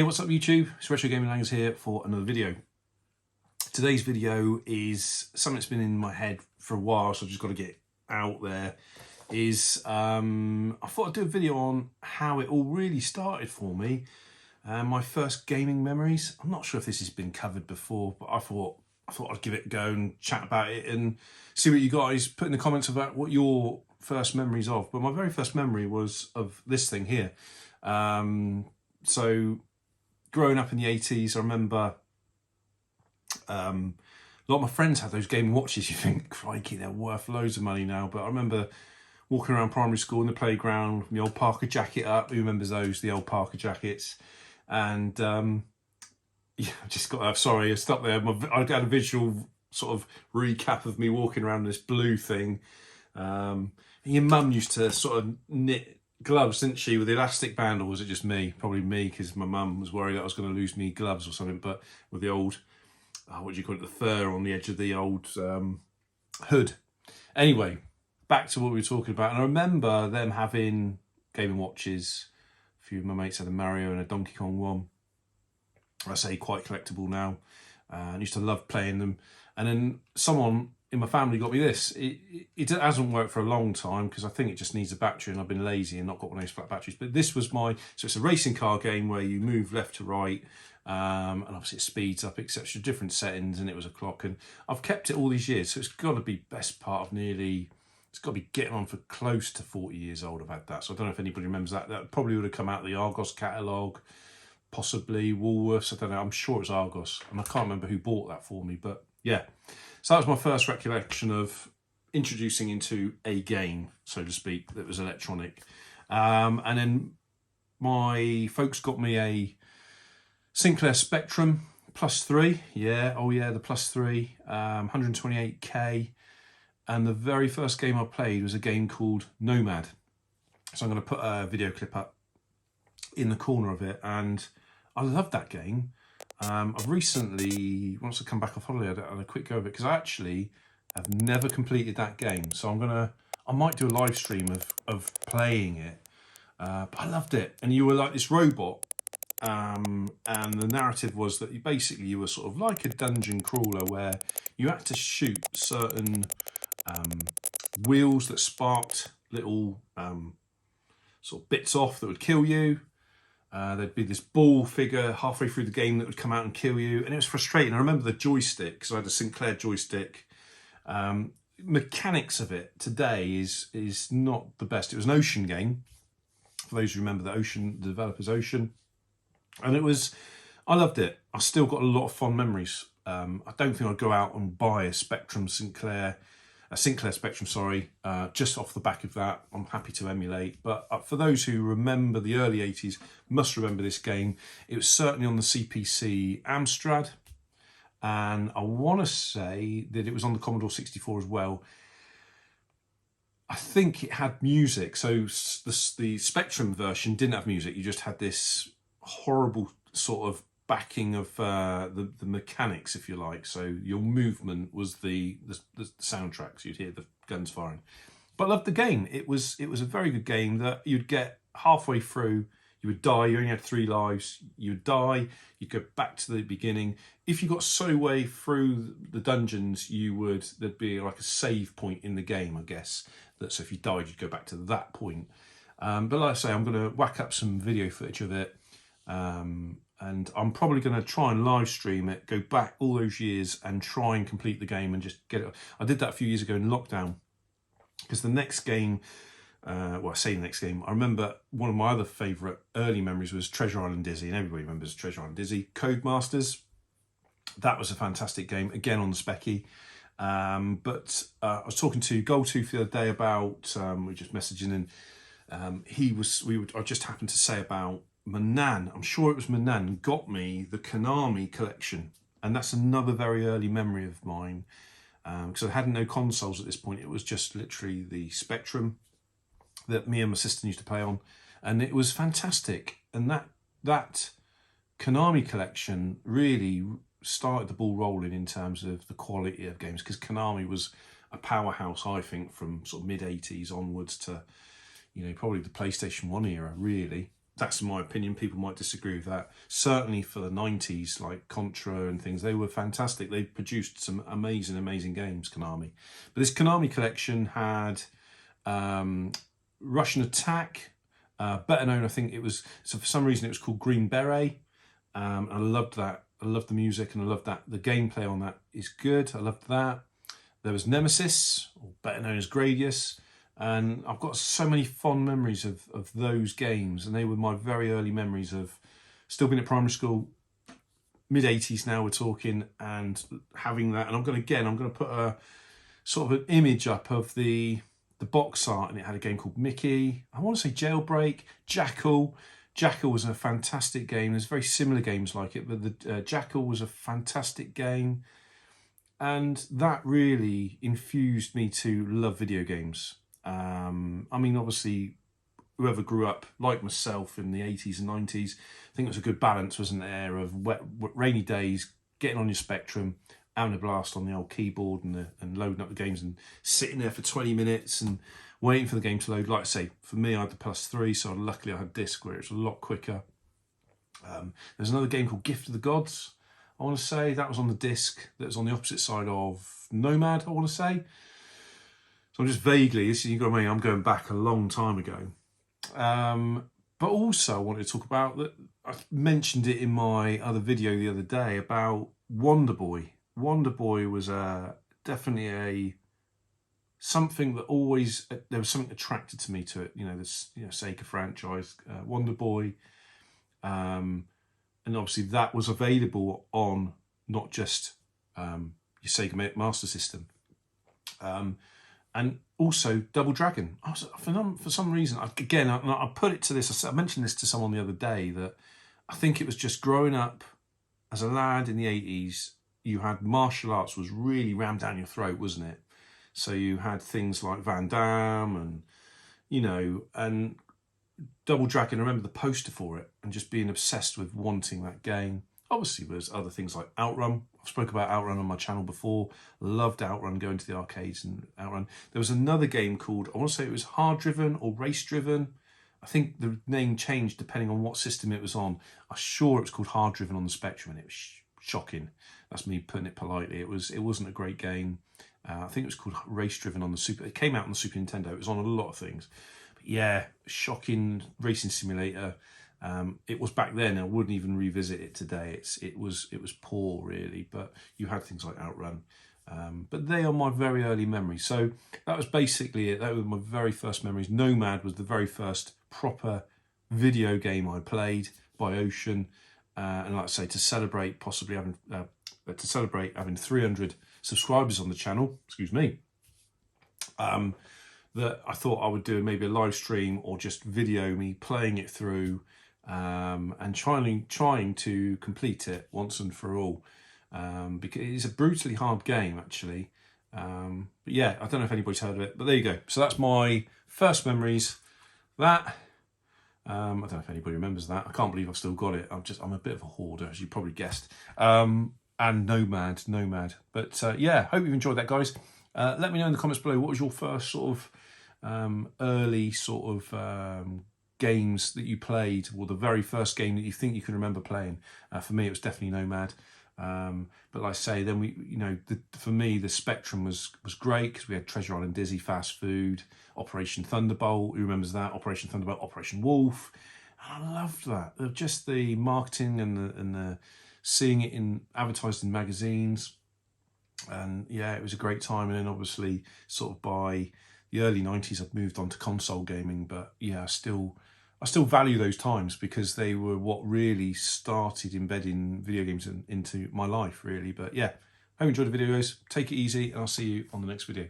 Hey, what's up YouTube? It's Retrogaming here for another video. Today's video is something that's been in my head for a while, so I've just got to get it out there. I thought I'd do a video on how it all really started for me. My first gaming memories. I'm not sure if this has been covered before, but I thought I'd give it a go and chat about it and see what you guys put in the comments about what your first memories of. But my very first memory was of this thing here. So growing up in the 80s, I remember a lot of my friends had those gaming watches. You think, crikey, they're worth loads of money now. But I remember walking around primary school in the playground with my old Parker jacket up. Who remembers those, the old Parker jackets? And yeah, I just got, sorry, I stopped there. I got a visual sort of recap of me walking around this blue thing. And your mum used to sort of knit gloves, didn't she, with the elastic band, or was it just me? Probably me, because my mum was worried that I was going to lose me gloves or something. But with the old, what do you call it, the fur on the edge of the old hood. Anyway, back to what we were talking about. And I remember them having gaming watches. A few of my mates had a Mario and a Donkey Kong one. I say quite collectible now. I used to love playing them. And then someone in my family got me this. It hasn't worked for a long time because I think it just needs a battery, and I've been lazy and not got one of those flat batteries. But this was so it's a racing car game where you move left to right, and obviously it speeds up, etc. Different settings, and it was a clock. And I've kept it all these years, so it's got to be best part of it's got to be getting on for close to 40 years old. I've had that, so I don't know if anybody remembers that. That probably would have come out of the Argos catalogue, possibly Woolworths. I don't know. I'm sure it's Argos, and I can't remember who bought that for me, but yeah. So that was my first recollection of introducing into a game, so to speak, that was electronic. And then my folks got me a Sinclair Spectrum +3. Yeah, oh yeah, the +3, 128K. And the very first game I played was a game called N.O.M.A.D. So I'm going to put a video clip up in the corner of it. And I loved that game. I've recently, once I come back off holiday, I had a quick go of it because I actually have never completed that game. So I might do a live stream of playing it. But I loved it. And you were like this robot. And the narrative was that you were sort of like a dungeon crawler where you had to shoot certain wheels that sparked little sort of bits off that would kill you. There'd be this ball figure halfway through the game that would come out and kill you, and it was frustrating. I remember the joystick, because I had a Sinclair joystick. Mechanics of it today is not the best. It was an Ocean game, for those who remember the developers Ocean, and I loved it. I still got a lot of fond memories. I don't think I'd go out and buy a Sinclair Spectrum, sorry, just off the back of that. I'm happy to emulate. But for those who remember the early 80s, must remember this game. It was certainly on the CPC Amstrad. And I want to say that it was on the Commodore 64 as well. I think it had music. So the Spectrum version didn't have music. You just had this horrible sort of backing of the mechanics, if you like. So your movement was the soundtrack, so you'd hear the guns firing. But I loved the game. It was a very good game that you'd get halfway through, you would die, you only had 3 lives, you would die, you'd go back to the beginning. If you got so way through the dungeons, there'd be like a save point in the game, I guess. So if you died, you'd go back to that point. But like I say, I'm going to whack up some video footage of it. And I'm probably going to try and live stream it, go back all those years and try and complete the game and just get it. I did that a few years ago in lockdown, because the next game, well, I say the next game, I remember one of my other favourite early memories was Treasure Island Dizzy, and everybody remembers Treasure Island Dizzy. Codemasters, that was a fantastic game, again on the Specky. But I was talking to Goldtooth the other day about, we were just messaging, and I just happened to say about my nan, I'm sure it was my nan, got me the Konami Collection, and that's another very early memory of mine, because I had no consoles at this point. It was just literally the Spectrum that me and my sister used to play on, and it was fantastic. And that Konami Collection really started the ball rolling in terms of the quality of games, because Konami was a powerhouse, I think, from sort of mid-80s onwards to, probably the PlayStation 1 era, really. That's my opinion. People might disagree with that. Certainly for the 90s, like Contra and things, they were fantastic. They produced some amazing, amazing games, Konami. But this Konami collection had Russian Attack, better known, I think it was, so for some reason it was called Green Beret. I loved that. I loved the music and I loved that. The gameplay on that is good. I loved that. There was Nemesis, or better known as Gradius. And I've got so many fond memories of those games, and they were my very early memories of still being at primary school, mid-80s now we're talking, and having that. And I'm going to put a sort of an image up of the box art, and it had a game called Mickey. I want to say Jailbreak, Jackal. Jackal was a fantastic game. There's very similar games like it, but the Jackal was a fantastic game. And that really infused me to love video games. I mean, obviously, whoever grew up like myself in the 80s and 90s, I think it was a good balance, wasn't there, of rainy days, getting on your Spectrum, having a blast on the old keyboard and loading up the games and sitting there for 20 minutes and waiting for the game to load. Like I say, for me, I had the +3, so luckily I had disc where it was a lot quicker. There's another game called Gift of the Gods, I want to say. That was on the disc. That was on the opposite side of N.O.M.A.D, I want to say. So I'm just vaguely, you got me, I'm going back a long time ago. But also I wanted to talk about that. I mentioned it in my other video the other day about Wonderboy. Wonderboy was definitely something that always, there was something attracted to me to it. You know, this Sega franchise, Wonderboy. And obviously that was available on not just your Sega Master System. And also Double Dragon. For some reason, again, I put it to this, I mentioned this to someone the other day, that I think it was just growing up as a lad in the 80s, you had martial arts was really rammed down your throat, wasn't it? So you had things like Van Damme and, and Double Dragon, I remember the poster for it and just being obsessed with wanting that game. Obviously, there's other things like Outrun. I've spoken about Outrun on my channel before. Loved Outrun, going to the arcades and Outrun. There was another game called, I want to say it was Hard Driven or Race Driven. I think the name changed depending on what system it was on. I'm sure it was called Hard Driven on the Spectrum, and it was shocking. That's me putting it politely. It wasn't a great game. I think it was called Race Driven on the Super. It came out on the Super Nintendo. It was on a lot of things. But yeah, shocking racing simulator. It was back then. I wouldn't even revisit it today. It was poor really, but you had things like Outrun. But they are my very early memories. So that was basically it. That was my very first memories. N.O.M.A.D was the very first proper video game I played by Ocean, and like I say, to celebrate possibly having 300 subscribers on the channel. Excuse me. That I thought I would do maybe a live stream or just video me playing it through. And trying to complete it once and for all, because it's a brutally hard game actually. But yeah, I don't know if anybody's heard of it, but there you go. So that's my first memories. That I don't know if anybody remembers that. I can't believe I've still got it. I'm a bit of a hoarder, as you probably guessed. And N.O.M.A.D. But yeah, hope you've enjoyed that, guys. Let me know in the comments below, what was your first sort of early sort of games that you played, or the very first game that you think you can remember playing. For me, it was definitely N.O.M.A.D. But like I say, then for me, the Spectrum was great because we had Treasure Island Dizzy, Fast Food, Operation Thunderbolt. Who remembers that? Operation Thunderbolt, Operation Wolf. And I loved that. Just the marketing and the seeing it advertised in magazines. And yeah, it was a great time. And then obviously, sort of by the early 90s, I've moved on to console gaming. But yeah, I still value those times because they were what really started embedding video games into my life, really. But yeah, hope you enjoyed the video, guys. Take it easy, and I'll see you on the next video.